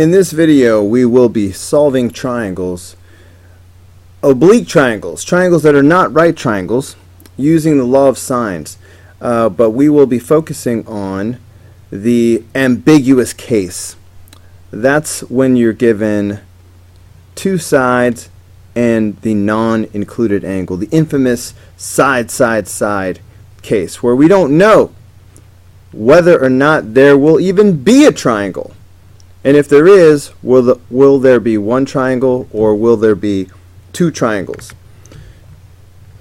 In this video, we will be solving triangles, oblique triangles, triangles that are not right triangles, using the law of sines. But we will be focusing on the ambiguous case. That's when you're given two sides and the non-included angle, the infamous side, side, side case, where we don't know whether or not there will even be a triangle. And if there is, will there be one triangle or will there be two triangles?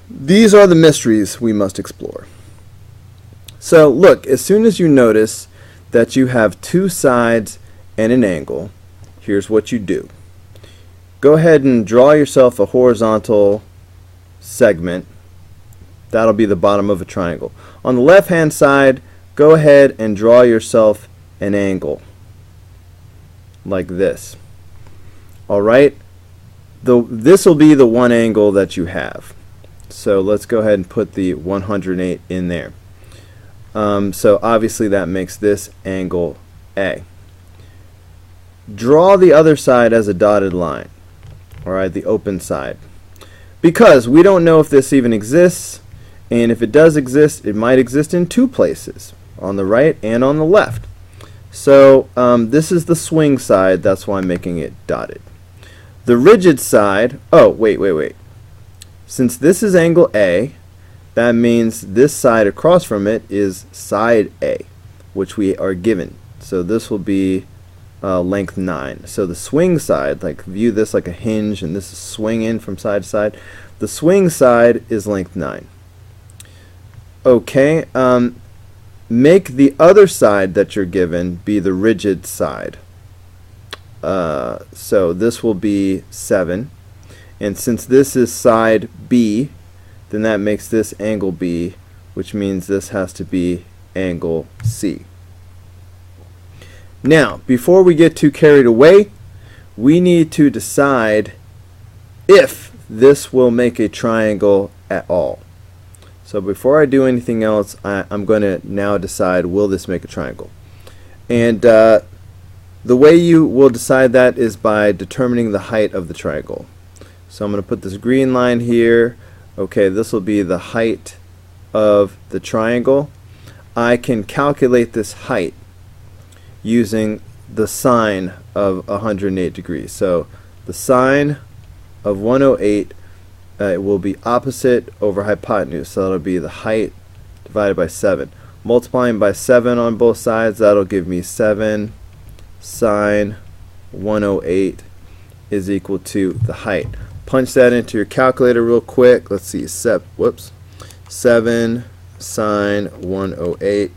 These are the mysteries we must explore. So look, as soon as you notice that you have two sides and an angle, here's what you do. Go ahead and draw yourself a horizontal segment. That'll be the bottom of a triangle. On the left hand side, go ahead and draw yourself an angle like this. Alright, this will be the one angle that you have. So let's go ahead and put the 108 in there. So obviously that makes this angle A. Draw the other side as a dotted line. Alright, the open side. Because we don't know if this even exists, and if it does exist, it might exist in two places, on the right and on the left. So this is the swing side, that's why I'm making it dotted. The rigid side, oh wait. Since this is angle A, that means this side across from it is side A, which we are given. So this will be length 9. So the swing side, like view this like a hinge, and this is swinging from side to side. The swing side is length 9. Okay, make the other side that you're given be the rigid side. So this will be 7. And since this is side B, then that makes this angle B, which means this has to be angle C. Now, before we get too carried away, we need to decide if this will make a triangle at all. So before I do anything else, I'm going to now decide, will this make a triangle? And the way you will decide that is by determining the height of the triangle. So I'm going to put this green line here. Okay, this will be the height of the triangle. I can calculate this height using the sine of 108 degrees. So the sine of 108 will be opposite over hypotenuse. So that'll be the height divided by 7. Multiplying by 7 on both sides, that'll give me 7 sine 108 is equal to the height. Punch that into your calculator real quick. Let's see, 7 sine 108.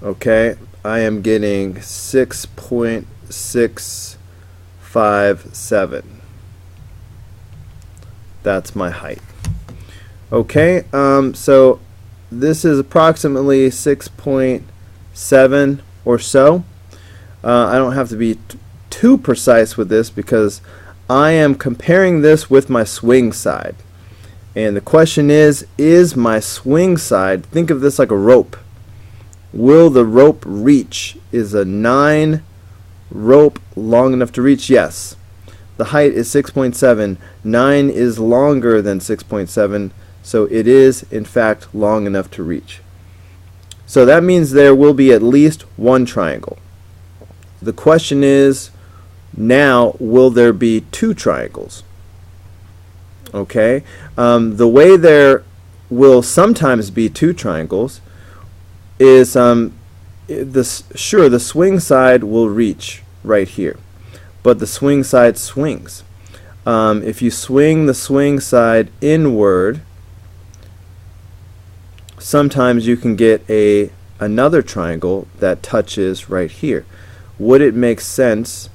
Okay, I am getting 6.657. That's my height. Okay, so this is approximately 6.7 or so. I don't have to be too precise with this because I am comparing this with my swing side. And the question is my swing side, think of this like a rope. Will the rope reach? Is a 9 rope long enough to reach? Yes. The height is 6.7. 9 is longer than 6.7, so it is in fact long enough to reach. So that means there will be at least one triangle. The question is, now, will there be two triangles? Okay, the way there will sometimes be two triangles is the swing side will reach right here, but the swing side swings. If you swing the swing side inward, sometimes you can get another triangle that touches right here. Would it make sense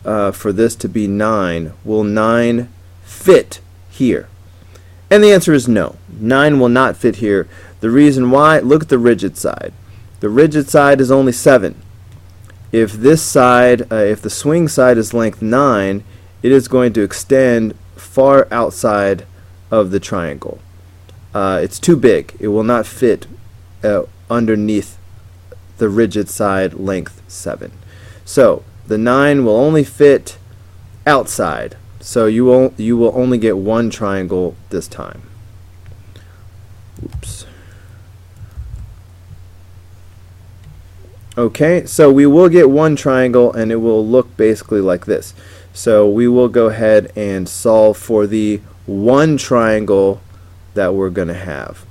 for this to be 9? Will 9 fit here? And the answer is no. 9 will not fit here. The reason why, look at the rigid side. The rigid side is only 7. If this side, if the swing side is length 9, it is going to extend far outside of the triangle. It's too big. It will not fit underneath the rigid side length 7. So the 9 will only fit outside. So you will only get one triangle this time. Oops. Okay, so we will get one triangle, and it will look basically like this. So we will go ahead and solve for the one triangle that we're going to have.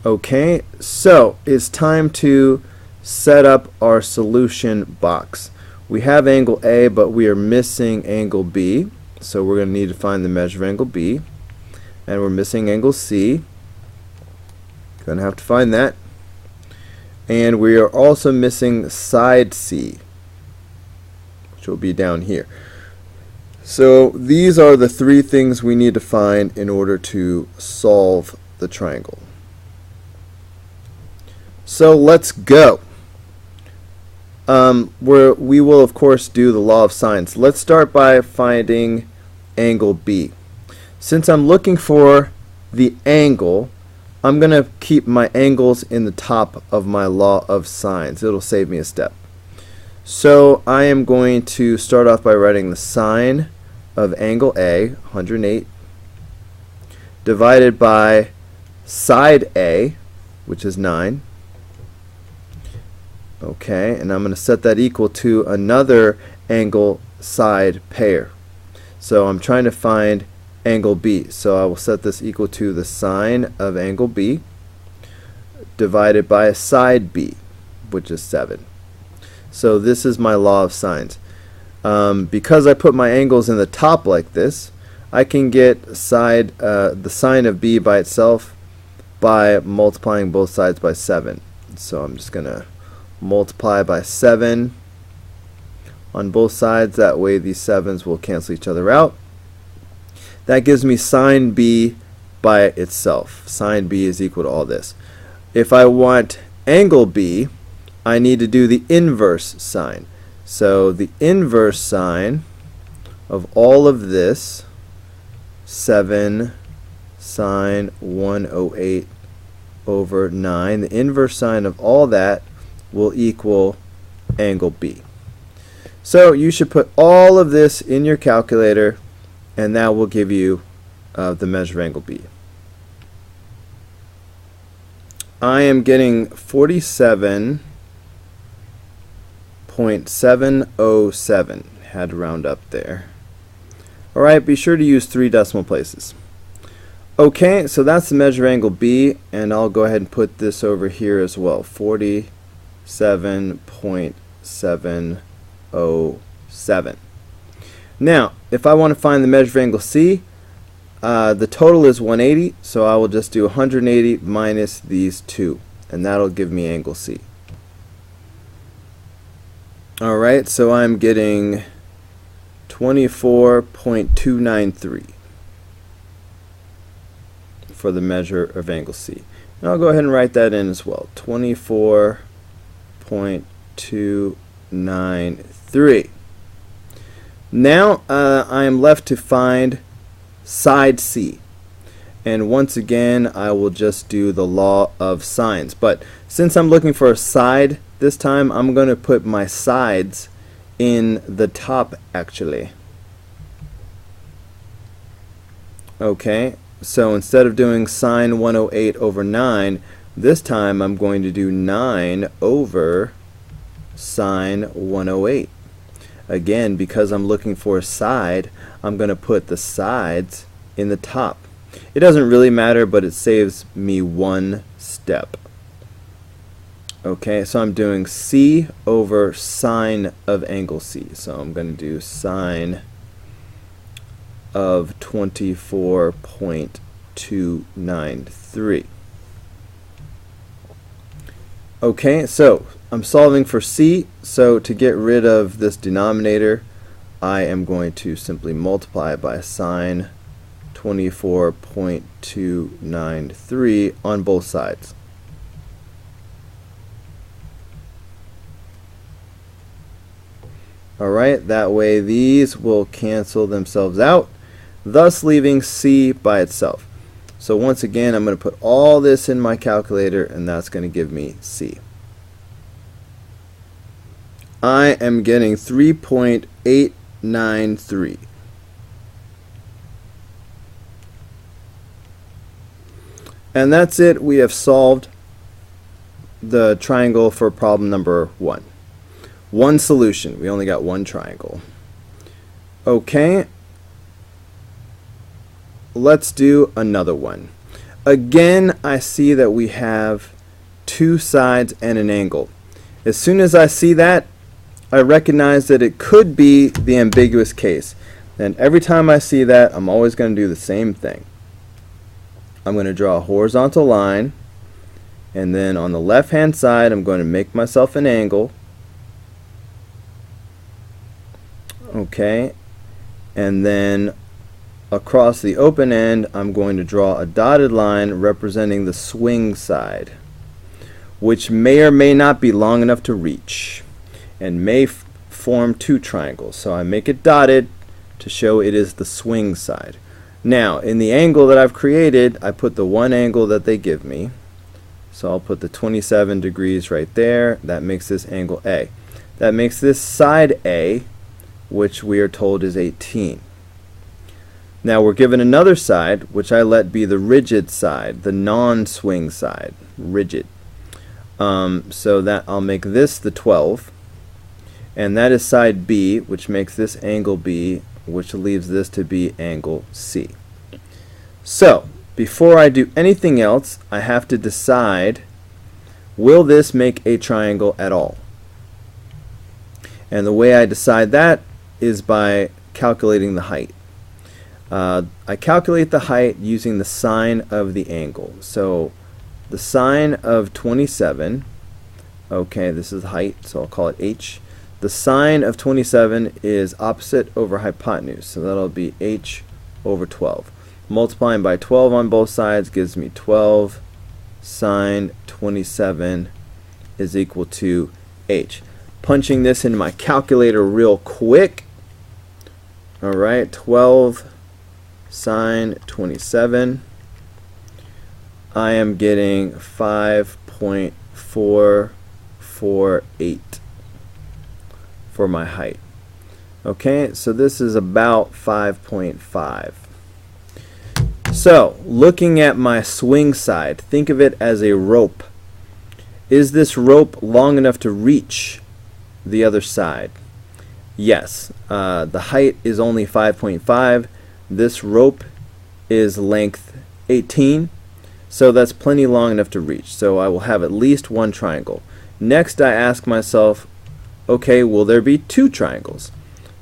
Okay, so it's time to set up our solution box. We have angle A, but we are missing angle B. So we're going to need to find the measure of angle B. And we're missing angle C. Going to have to find that. And we are also missing side C, which will be down here. So these are the three things we need to find in order to solve the triangle. So let's go. We will of course do the law of sines. Let's start by finding angle B. Since I'm looking for the angle, I'm going to keep my angles in the top of my law of sines. It'll save me a step. So I am going to start off by writing the sine of angle A, 108, divided by side A, which is 9. Okay, and I'm going to set that equal to another angle side pair. So I'm trying to find angle B. So I will set this equal to the sine of angle B divided by side B, which is 7. So this is my law of sines. Because I put my angles in the top like this, I can get the sine of B by itself by multiplying both sides by 7. So I'm just going to multiply by 7 on both sides. That way these 7s will cancel each other out. That gives me sine B by itself. Sine B is equal to all this. If I want angle B, I need to do the inverse sine. So the inverse sine of all of this, 7 sine 108 over 9, the inverse sine of all that will equal angle B. So you should put all of this in your calculator, and that will give you the measure of angle B. I am getting 47.707. Had to round up there. Alright, be sure to use 3 decimal places. Okay, so that's the measure of angle B, and I'll go ahead and put this over here as well. 47.707. Now, if I want to find the measure of angle C, the total is 180, so I will just do 180 minus these 2, and that'll give me angle C. Alright, so I'm getting 24.293 for the measure of angle C. And I'll go ahead and write that in as well. 24.293. Now I am left to find side C. And once again, I will just do the law of sines. But since I'm looking for a side this time, I'm going to put my sides in the top actually. Okay, so instead of doing sine 108 over 9, this time I'm going to do 9 over sine 108. Again, because I'm looking for a side, I'm going to put the sides in the top. It doesn't really matter, but it saves me one step. Okay, so I'm doing C over sine of angle C. So I'm going to do sine of 24.293. Okay, so I'm solving for C, so to get rid of this denominator, I am going to simply multiply by sine 24.293 on both sides. Alright, that way these will cancel themselves out, thus leaving C by itself. So once again, I'm going to put all this in my calculator, and that's going to give me C. I am getting 3.893. And that's it. We have solved the triangle for problem number 1. One solution. We only got one triangle. Okay. Let's do another one. Again, I see that we have two sides and an angle. As soon as I see that, I recognize that it could be the ambiguous case. And every time I see that, I'm always going to do the same thing. I'm going to draw a horizontal line, and then on the left hand side I'm going to make myself an angle. Okay, and then across the open end I'm going to draw a dotted line representing the swing side, which may or may not be long enough to reach and may form two triangles. So I make it dotted to show it is the swing side. Now, in the angle that I've created, I put the one angle that they give me. So I'll put the 27 degrees right there. That makes this angle A. That makes this side A, which we are told is 18. Now we're given another side, which I let be the rigid side, the non-swing side, rigid. So that I'll make this the 12. And that is side B, which makes this angle B, which leaves this to be angle C. So, before I do anything else, I have to decide, will this make a triangle at all? And the way I decide that is by calculating the height. I calculate the height using the sine of the angle. So, the sine of 27, okay, this is the height, so I'll call it h. The sine of 27 is opposite over hypotenuse, so that'll be h over 12. Multiplying by 12 on both sides gives me 12 sine 27 is equal to h. Punching this into my calculator real quick. Alright, 12 sine 27. I am getting 5.448 for my height. Okay, so this is about 5.5. So, looking at my swing side, think of it as a rope. Is this rope long enough to reach the other side? Yes. The height is only 5.5. This rope is length 18. So that's plenty long enough to reach. So I will have at least one triangle. Next I ask myself, okay, will there be two triangles?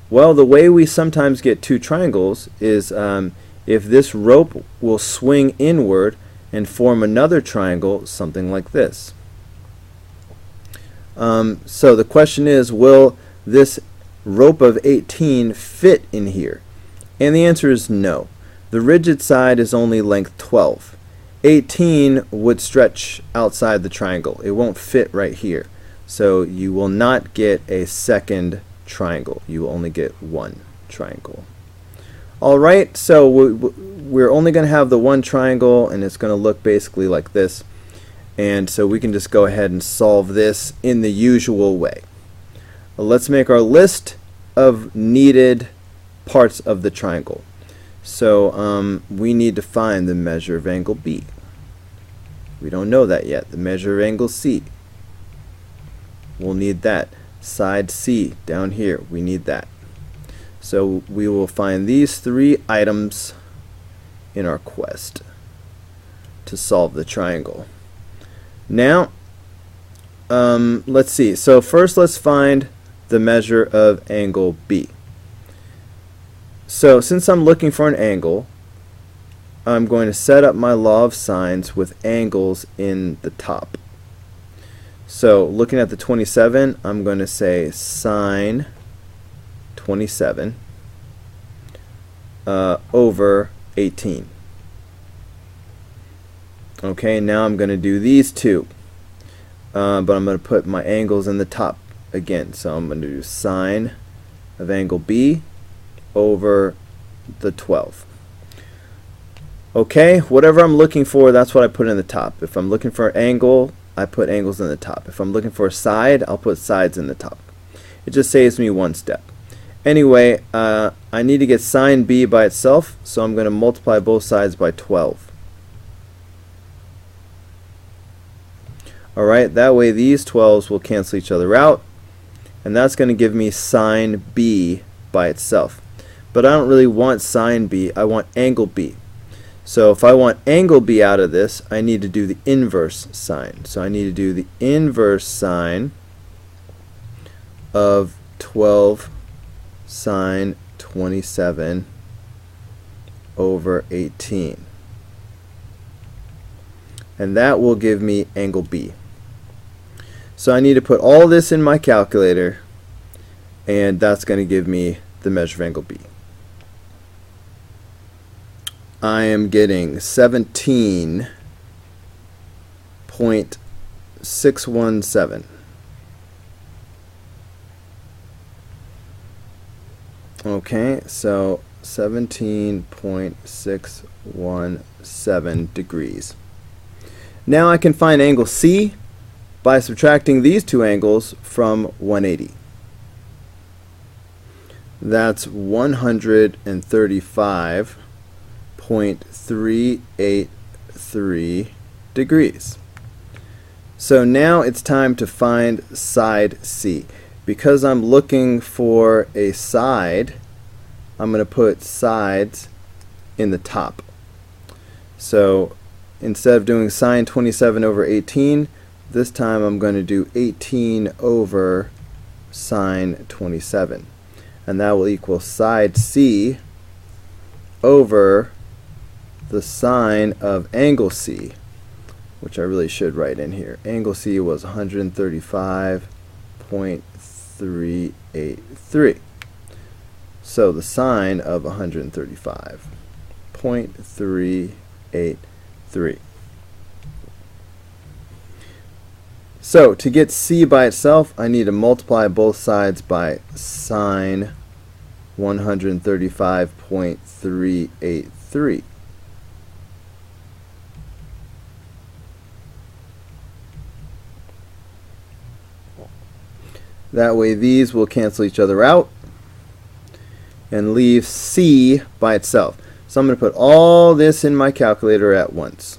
Well, the way we sometimes get two triangles is if this rope will swing inward and form another triangle, something like this. So the question is, will this rope of 18 fit in here? And the answer is no. The rigid side is only length 12. 18 would stretch outside the triangle. It won't fit right here. So you will not get a second triangle. You will only get one triangle. Alright, so we're only going to have the one triangle, and it's going to look basically like this. And so we can just go ahead and solve this in the usual way. Let's make our list of needed parts of the triangle. So we need to find the measure of angle B. We don't know that yet. The measure of angle C. We'll need that. Side C down here, we need that. So we will find these three items in our quest to solve the triangle. Now, let's see. So first let's find the measure of angle B. So since I'm looking for an angle, I'm going to set up my law of sines with angles in the top. So looking at the 27, I'm going to say sine 27 over 18. Okay, now I'm going to do these two, but I'm going to put my angles in the top again. So I'm going to do sine of angle B over the 12. Okay, whatever I'm looking for, that's what I put in the top. If I'm looking for an angle, I put angles in the top. If I'm looking for a side, I'll put sides in the top. It just saves me one step. Anyway, I need to get sine b by itself, so I'm going to multiply both sides by 12. Alright, that way these 12s will cancel each other out, and that's going to give me sine b by itself. But I don't really want sine b, I want angle b. So if I want angle b out of this, I need to do the inverse sine. So I need to do the inverse sine of 12 sine 27 over 18. And that will give me angle b. So I need to put all this in my calculator, and that's going to give me the measure of angle b. I am getting 17.617. Okay, so 17.617 degrees. Now I can find angle C by subtracting these two angles from 180. That's 135.383 degrees. So now it's time to find side C. Because I'm looking for a side, I'm going to put sides in the top. So instead of doing sine 27 over 18, this time I'm going to do 18 over sine 27. And that will equal side C over the sine of angle C, which I really should write in here. Angle C was 135.383. So the sine of 135.383. So to get C by itself, I need to multiply both sides by sine 135.383. That way these will cancel each other out and leave C by itself. So I'm going to put all this in my calculator at once.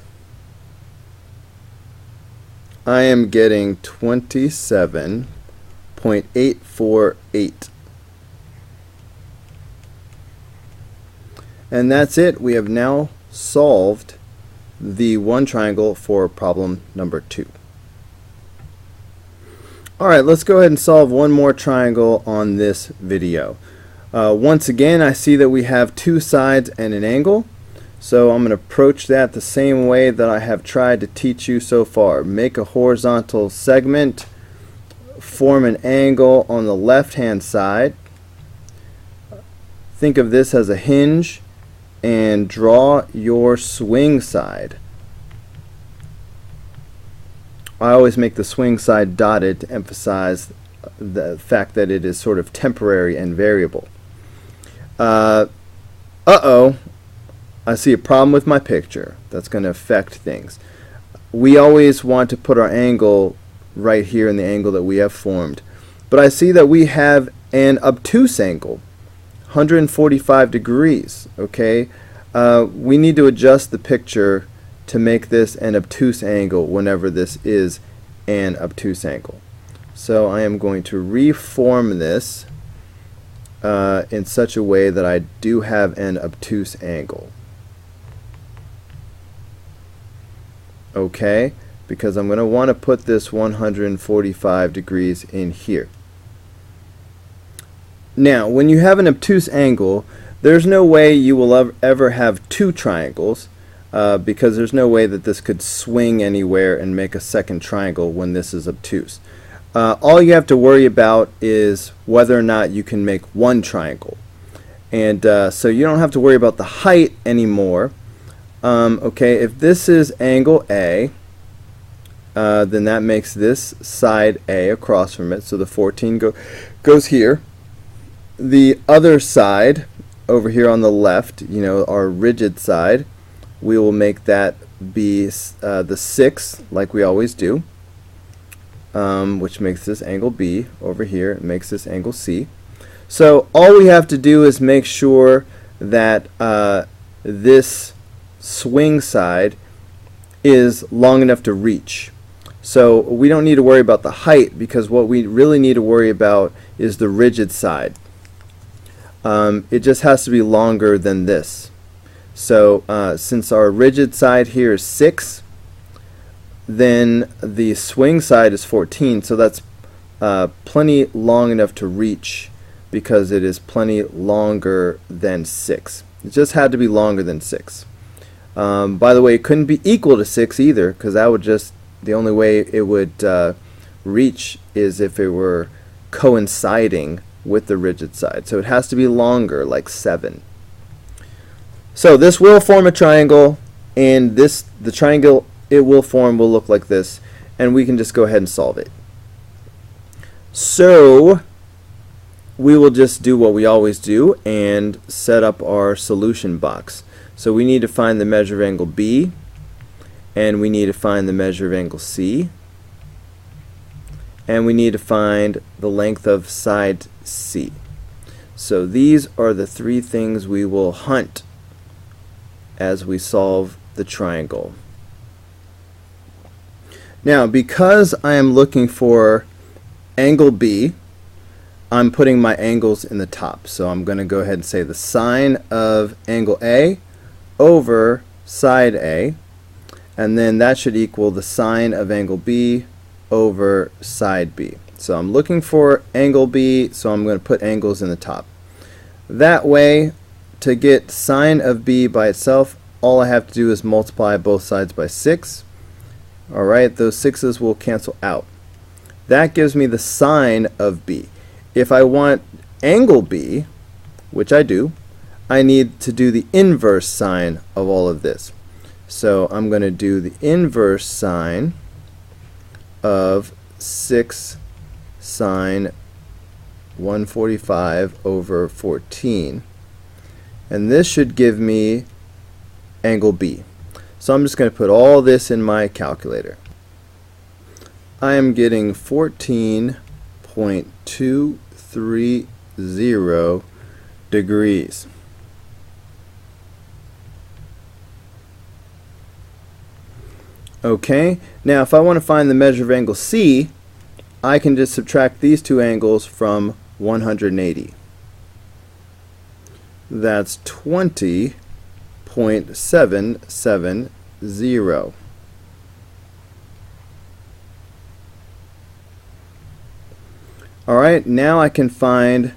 I am getting 27.848. And that's it. We have now solved the one triangle for problem number 2. Alright, let's go ahead and solve one more triangle on this video. Once again, I see that we have two sides and an angle. So I'm going to approach that the same way that I have tried to teach you so far. Make a horizontal segment, form an angle on the left-hand side. Think of this as a hinge, and draw your swing side. I always make the swing side dotted to emphasize the fact that it is sort of temporary and variable. Uh-oh. I see a problem with my picture. That's going to affect things. We always want to put our angle right here in the angle that we have formed. But I see that we have an obtuse angle, 145 degrees. Okay, we need to adjust the picture to make this an obtuse angle whenever this is an obtuse angle. So I am going to reform this in such a way that I do have an obtuse angle. Okay, because I'm going to want to put this 145 degrees in here. Now, when you have an obtuse angle, there's no way you will ever have two triangles, because there's no way that this could swing anywhere and make a second triangle when this is obtuse. All you have to worry about is whether or not you can make one triangle. And so you don't have to worry about the height anymore. Okay, if this is angle A, then that makes this side A across from it, so the 14 goes here. The other side, over here on the left, you know, our rigid side, we will make that be the 6, like we always do. which makes this angle B. Over here, it makes this angle C. So all we have to do is make sure that this swing side is long enough to reach. So we don't need to worry about the height, because what we really need to worry about is the rigid side. It just has to be longer than this. So since our rigid side here is 6, then the swing side is 14, so that's plenty long enough to reach, because it is plenty longer than 6. It just had to be longer than 6. By the way, it couldn't be equal to 6 either, because that would just, the only way it would reach is if it were coinciding with the rigid side. So it has to be longer, like 7. So this will form a triangle, and the triangle it will form will look like this, and we can just go ahead and solve it. So we will just do what we always do and set up our solution box. So we need to find the measure of angle B, and we need to find the measure of angle C, and we need to find the length of side C. So these are the 3 things we will hunt as we solve the triangle. Now, because I am looking for angle B, I'm putting my angles in the top. So I'm going to go ahead and say the sine of angle A over side A, and then that should equal the sine of angle B over side B. So I'm looking for angle B, so I'm going to put angles in the top. That way, to get sine of B by itself, all I have to do is multiply both sides by 6. Alright, those 6's will cancel out. That gives me the sine of B. If I want angle B, which I do, I need to do the inverse sine of all of this. So I'm going to do the inverse sine of 6 sine 145 over 14. And this should give me angle B. So I'm just going to put all this in my calculator. I am getting 14.230 degrees. Okay, now if I want to find the measure of angle C, I can just subtract these 2 angles from 180. That's 20.770. Alright, now I can find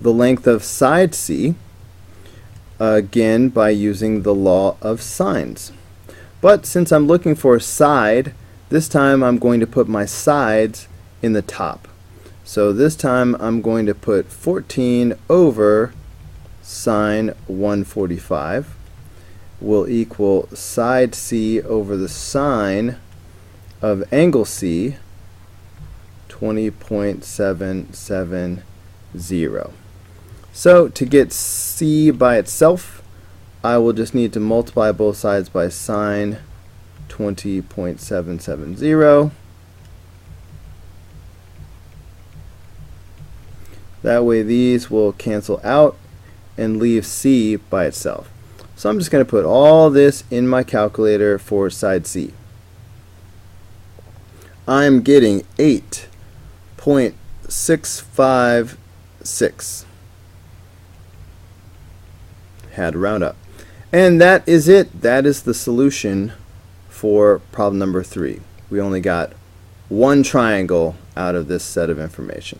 the length of side C, again by using the law of sines. But since I'm looking for a side, this time I'm going to put my sides in the top. So this time I'm going to put 14 over sine 145 will equal side C over the sine of angle C, 20.770. So to get C by itself, I will just need to multiply both sides by sine 20.770. That way these will cancel out and leave C by itself. So I'm just going to put all this in my calculator for side C. I'm getting 8.656. Had to round up. And that is it. That is the solution for problem number 3. We only got one triangle out of this set of information.